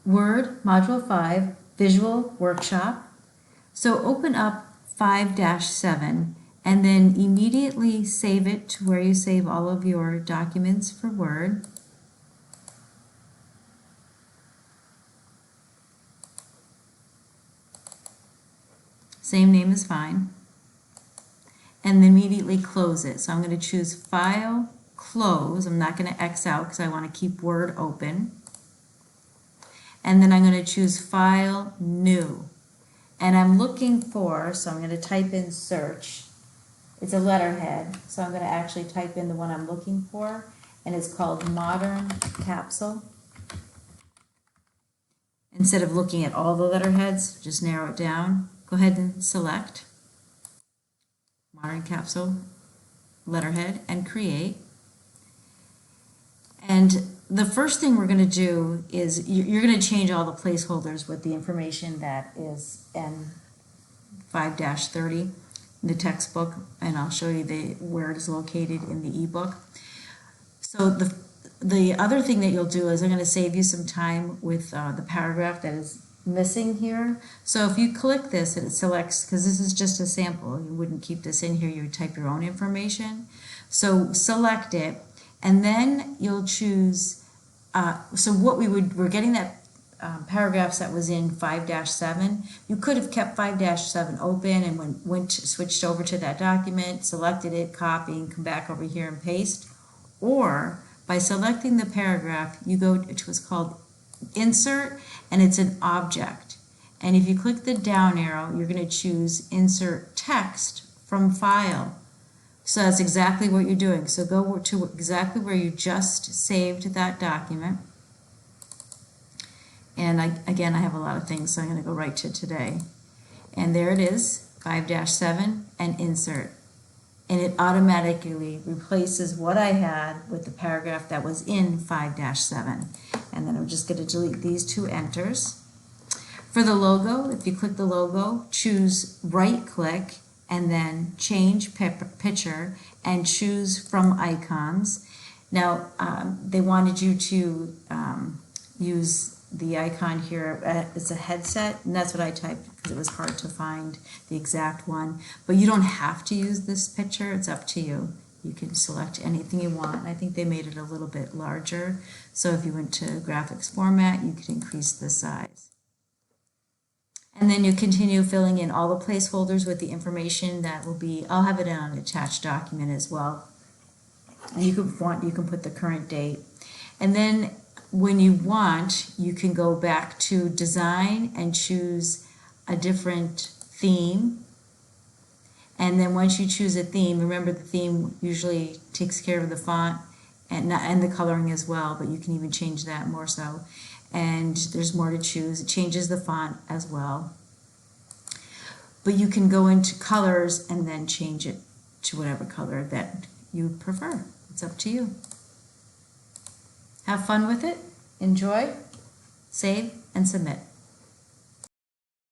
Word, Module 5, Visual Workshop. So open up 5-7 and then immediately save it to where you save all of your documents for Word. Same name is fine. And then immediately close it. So I'm going to choose File, Close. I'm not going to X out because I want to keep Word open. And then I'm going to choose File, New. And I'm looking for, so I'm going to type in search. It's a letterhead, so I'm going to actually type in the one I'm looking for, and it's called Modern Capsule. Instead of looking at all the letterheads, just narrow it down. Go ahead and select Modern Capsule letterhead and create. And the first thing we're going to do is you're going to change all the placeholders with the information that is in 5-30 in the textbook, and I'll show you where it is located in the ebook. So the other thing that you'll do is I'm going to save you some time with the paragraph that is missing here. So if you click this, it selects, because this is just a sample, you wouldn't keep this in here, you would type your own information. So select it, and then you'll choose, so what we're getting that paragraphs that was in 5-7. You could have kept 5-7 open and switched over to that document, selected it, copy, and come back over here and paste. Or by selecting the paragraph, you go to what's called Insert, and it's an object. And if you click the down arrow, you're going to choose Insert Text from File. So that's exactly what you're doing. So go to exactly where you just saved that document. And again, I have a lot of things, so I'm going to go right to today. And there it is, 5-7 and Insert. And it automatically replaces what I had with the paragraph that was in 5-7. And then I'm just going to delete these two enters. For the logo, if you click the logo, choose right click and then change picture and choose from icons. Now, they wanted you to use the icon here. It's a headset, and that's what I typed because it was hard to find the exact one. But you don't have to use this picture. It's up to you. You can select anything you want. I think they made it a little bit larger. So if you went to graphics format, you could increase the size. And then you continue filling in all the placeholders with the information that will be, I'll have it in an attached document as well. And you can put the current date. And then when you want, you can go back to design and choose a different theme. And then once you choose a theme, remember the theme usually takes care of the font and the coloring as well, but you can even change that more so. And there's more to choose. It changes the font as well. But you can go into colors and then change it to whatever color that you prefer. It's up to you. Have fun with it, enjoy, save, and submit.